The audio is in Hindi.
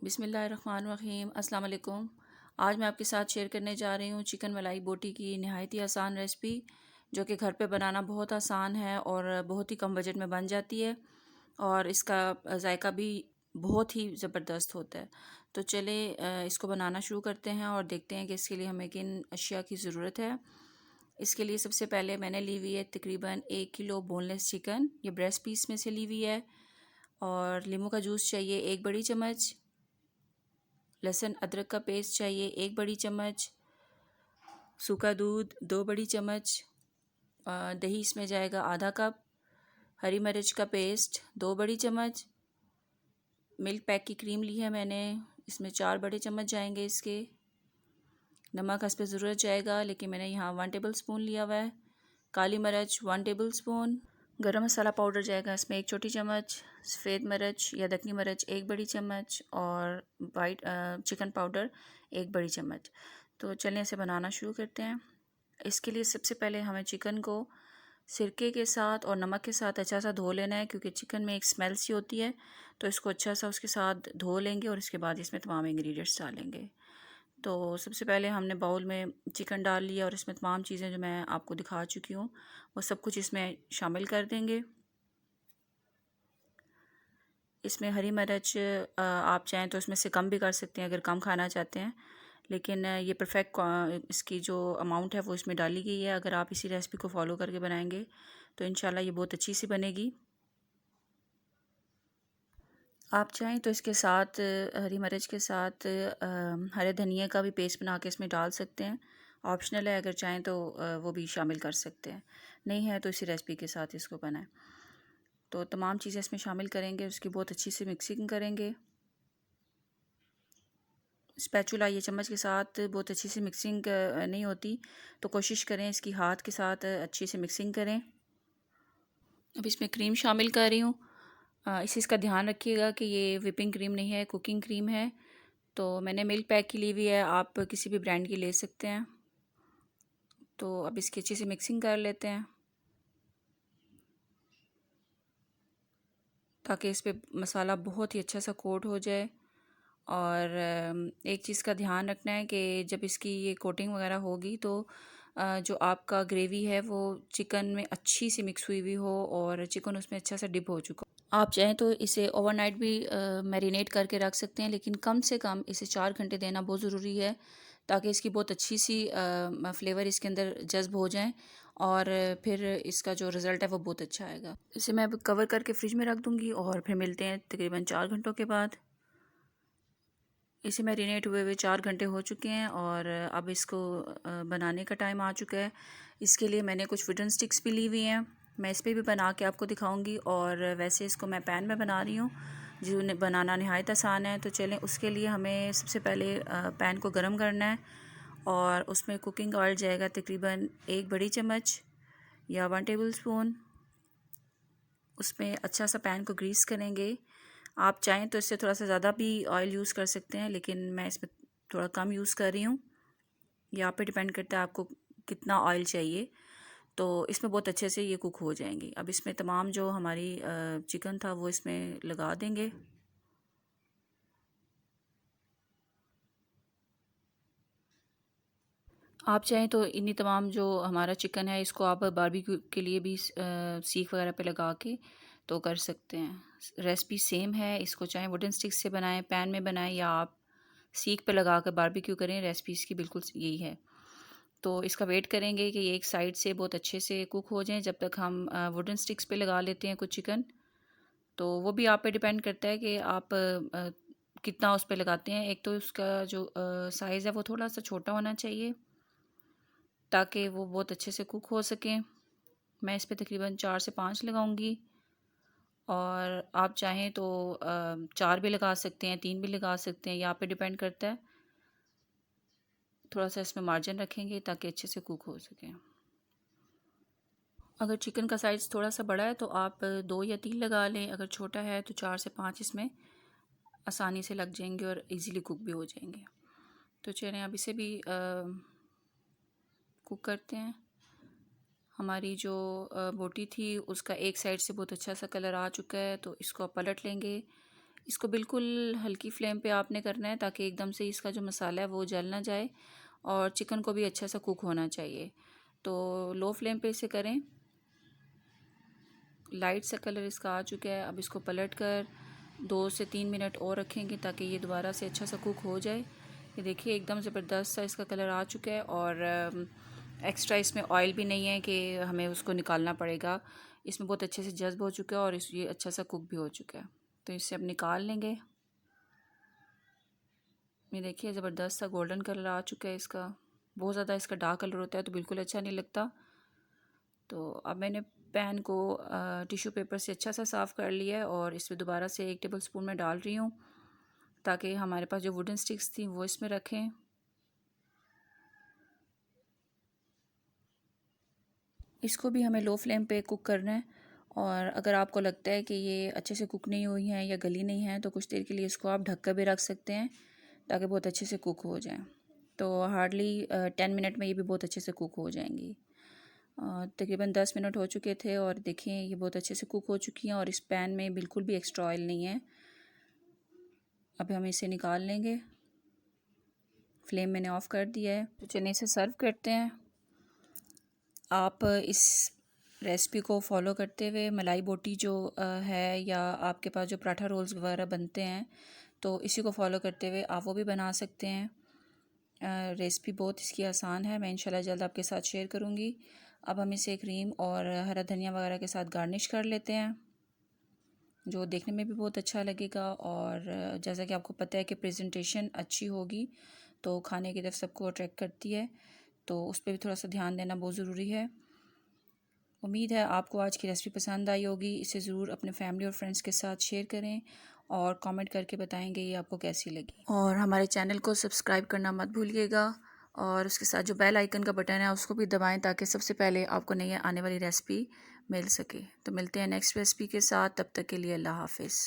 बिस्मिल्लाहिर्रहमानिर्रहीम अस्सलाम वालेकुम। आज मैं आपके साथ शेयर करने जा रही हूँ चिकन मलाई बोटी की नहायत ही आसान रेसिपी, जो कि घर पे बनाना बहुत आसान है और बहुत ही कम बजट में बन जाती है और इसका जायका भी बहुत ही ज़बरदस्त होता है। तो चले इसको बनाना शुरू करते हैं और देखते हैं कि इसके लिए हमें किन अशिया की ज़रूरत है। इसके लिए सबसे पहले मैंने ली हुई है तकरीबन 1 किलो बोनलेस चिकन, ये ब्रेस्ट पीस में से ली हुई है। और नींबू का जूस चाहिए 1 बड़ी चम्मच, लहसुन अदरक का पेस्ट चाहिए 1 बड़ी चम्मच, सूखा दूध 2 बड़ी चम्मच, दही इसमें जाएगा आधा कप, हरी मिर्च का पेस्ट 2 बड़ी चम्मच, मिल्क पैक की क्रीम ली है मैंने, इसमें 4 बड़े चम्मच जाएंगे इसके। नमक हस्ब ज़रूरत जाएगा, लेकिन मैंने यहाँ 1 टेबल स्पून लिया हुआ है। काली मिर्च 1 टेबल स्पून, गरम मसाला पाउडर जाएगा इसमें 1 छोटी चम्मच, सफ़ेद मिर्च या दखनी मिर्च 1 बड़ी चम्मच और वाइट चिकन पाउडर 1 बड़ी चम्मच। तो चलिए इसे बनाना शुरू करते हैं। इसके लिए सबसे पहले हमें चिकन को सिरके के साथ और नमक के साथ अच्छा सा धो लेना है, क्योंकि चिकन में एक स्मेल सी होती है। तो इसको अच्छा सा उसके साथ धो लेंगे और इसके बाद इसमें तमाम इंग्रेडिएंट्स डालेंगे। तो सबसे पहले हमने बाउल में चिकन डाल लिया और इसमें तमाम चीज़ें जो मैं आपको दिखा चुकी हूँ वो सब कुछ इसमें शामिल कर देंगे। इसमें हरी मिर्च आप चाहें तो इसमें से कम भी कर सकते हैं अगर कम खाना चाहते हैं, लेकिन ये परफेक्ट इसकी जो अमाउंट है वो इसमें डाली गई है। अगर आप इसी रेसिपी को फॉलो करके बनाएंगे तो इंशाल्लाह ये बहुत अच्छी सी बनेगी। आप चाहें तो इसके साथ हरी मिर्च के साथ हरे धनिया का भी पेस्ट बना के इसमें डाल सकते हैं, ऑप्शनल है। अगर चाहें तो वो भी शामिल कर सकते हैं, नहीं है तो इसी रेसिपी के साथ इसको बनाएं। तो तमाम चीज़ें इसमें शामिल करेंगे, उसकी बहुत अच्छी से मिक्सिंग करेंगे। स्पैचुला ये चम्मच के साथ बहुत अच्छी से मिक्सिंग नहीं होती, तो कोशिश करें इसकी हाथ के साथ अच्छी से मिक्सिंग करें। अब इसमें क्रीम शामिल कर रही हूँ। इस चीज़ का ध्यान रखिएगा कि ये विपिंग क्रीम नहीं है, कुकिंग क्रीम है। तो मैंने मिल्क पैक की ली हुई है, आप किसी भी ब्रांड की ले सकते हैं। तो अब इसकी अच्छी से मिक्सिंग कर लेते हैं, ताकि इस पर मसाला बहुत ही अच्छा सा कोट हो जाए। और एक चीज़ का ध्यान रखना है कि जब इसकी ये कोटिंग वगैरह होगी तो जो आपका ग्रेवी है वो चिकन में अच्छी सी मिक्स हुई हुई हो और चिकन उसमें अच्छा सा डिप हो चुका हो। आप चाहें तो इसे ओवरनाइट भी मैरिनेट करके रख सकते हैं, लेकिन कम से कम इसे 4 घंटे देना बहुत ज़रूरी है, ताकि इसकी बहुत अच्छी सी फ्लेवर इसके अंदर जज्ब हो जाए और फिर इसका जो रिज़ल्ट है वो बहुत अच्छा आएगा। इसे मैं अब कवर करके फ्रिज में रख दूँगी और फिर मिलते हैं तकरीबन 4 घंटों के बाद। इसे मैरिनेट हुए हुए 4 घंटे हो चुके हैं और अब इसको बनाने का टाइम आ चुका है। इसके लिए मैंने कुछ वुडन स्टिक्स भी ली हुई हैं, मैं इस पर भी बना के आपको दिखाऊंगी। और वैसे इसको मैं पैन में बना रही हूँ, जो बनाना नहायत आसान है। तो चलें, उसके लिए हमें सबसे पहले पैन को गर्म करना है और उसमें कुकिंग ऑयल जाएगा तकरीबन 1 बड़ी चम्मच या 1 टेबल स्पून। उसमें अच्छा सा पैन को ग्रीस करेंगे। आप चाहें तो इससे थोड़ा सा ज़्यादा भी ऑयल यूज़ कर सकते हैं, लेकिन मैं इसमें थोड़ा कम यूज़ कर रही हूँ। ये आप पे डिपेंड करता है आपको कितना ऑयल चाहिए। तो इसमें बहुत अच्छे से ये कुक हो जाएंगी। अब इसमें तमाम जो हमारी चिकन था वो इसमें लगा देंगे। आप चाहें तो इन्हीं तमाम जो हमारा चिकन है इसको आप बारबेक्यू के लिए भी सीख वगैरह पे लगा के तो कर सकते हैं। रेसिपी सेम है, इसको चाहे वुडन स्टिक से बनाएं, पैन में बनाएं या आप सीख पे लगा कर बारबेक्यू करें, रेसिपी इसकी बिल्कुल यही है। तो इसका वेट करेंगे कि ये एक साइड से बहुत अच्छे से कुक हो जाएं, जब तक हम वुडन स्टिक्स पे लगा लेते हैं कुछ चिकन। तो वो भी आप पे डिपेंड करता है कि आप कितना उस पर लगाते हैं। एक तो उसका जो साइज़ है वो थोड़ा सा छोटा होना चाहिए, ताकि वो बहुत अच्छे से कुक हो सकें। मैं इस पर तकरीबन 4 से 5 लगाऊंगी, और आप चाहें तो 4 भी लगा सकते हैं, 3 भी लगा सकते हैं, यहाँ पे डिपेंड करता है। थोड़ा सा इसमें मार्जिन रखेंगे ताकि अच्छे से कुक हो सके। अगर चिकन का साइज़ थोड़ा सा बड़ा है तो आप 2 या 3 लगा लें, अगर छोटा है तो 4 से 5 इसमें आसानी से लग जाएंगे और इजीली कुक भी हो जाएंगे। तो चलें अब इसे भी कुक करते हैं। हमारी जो बोटी थी उसका एक साइड से बहुत अच्छा सा कलर आ चुका है, तो इसको आप पलट लेंगे। इसको बिल्कुल हल्की फ्लेम पे आपने करना है ताकि एकदम से इसका जो मसाला है वो जल ना जाए, और चिकन को भी अच्छा सा कुक होना चाहिए। तो लो फ्लेम पे इसे करें। लाइट सा कलर इसका आ चुका है। अब इसको पलट कर 2 से 3 मिनट और रखेंगे ताकि ये दोबारा से अच्छा सा कुक हो जाए। ये देखिए एकदम ज़बरदस्त सा इसका कलर आ चुका है, और एक्स्ट्रा इसमें ऑयल भी नहीं है कि हमें उसको निकालना पड़ेगा। इसमें बहुत अच्छे से जज्ब हो चुका है और ये अच्छा सा कुक भी हो चुका है। तो इसे अब निकाल लेंगे। ये देखिए ज़बरदस्त सा गोल्डन कलर आ चुका है इसका। बहुत ज़्यादा इसका डार्क कलर होता है तो बिल्कुल अच्छा नहीं लगता। तो अब मैंने पैन को टिश्यू पेपर से अच्छा सा साफ़ कर लिया है, और इसमें दोबारा से 1 टेबल स्पून में डाल रही हूँ ताकि हमारे पास जो वुडन स्टिक्स थी वो इसमें रखें। इसको भी हमें लो फ्लेम पे कुक करना है, और अगर आपको लगता है कि ये अच्छे से कुक नहीं हुई हैं या गली नहीं है तो कुछ देर के लिए इसको आप ढक कर भी रख सकते हैं ताकि बहुत अच्छे से कुक हो जाए। तो हार्डली 10 मिनट में ये भी बहुत अच्छे से कुक हो जाएंगी। तकरीबन 10 मिनट हो चुके थे और देखें ये बहुत अच्छे से कुक हो चुकी हैं, और इस पैन में बिल्कुल भी एक्स्ट्रा ऑयल नहीं है। अब हम इसे निकाल लेंगे। फ्लेम मैंने ऑफ़ कर दिया है। तो चलिए इसे सर्व करते हैं। आप इस रेसिपी को फॉलो करते हुए मलाई बोटी जो है, या आपके पास जो पराठा रोल्स वगैरह बनते हैं, तो इसी को फॉलो करते हुए आप वो भी बना सकते हैं। रेसिपी बहुत इसकी आसान है। मैं इंशाल्लाह जल्द आपके साथ शेयर करूँगी। अब हम इसे क्रीम और हरा धनिया वगैरह के साथ गार्निश कर लेते हैं, जो देखने में भी बहुत अच्छा लगेगा, और जैसा कि आपको पता है कि प्रेजेंटेशन अच्छी होगी तो खाने की तरफ सबको अट्रैक्ट करती है, तो उस पर भी थोड़ा सा ध्यान देना बहुत ज़रूरी है। उम्मीद है आपको आज की रेसिपी पसंद आई होगी। इसे ज़रूर अपने फैमिली और फ्रेंड्स के साथ शेयर करें, और कमेंट करके बताएंगे ये आपको कैसी लगी। और हमारे चैनल को सब्सक्राइब करना मत भूलिएगा, और उसके साथ जो बेल आइकन का बटन है उसको भी दबाएं ताकि सबसे पहले आपको नई आने वाली रेसिपी मिल सके। तो मिलते हैं नेक्स्ट रेसिपी के साथ, तब तक के लिए अल्लाह हाफ़िज़।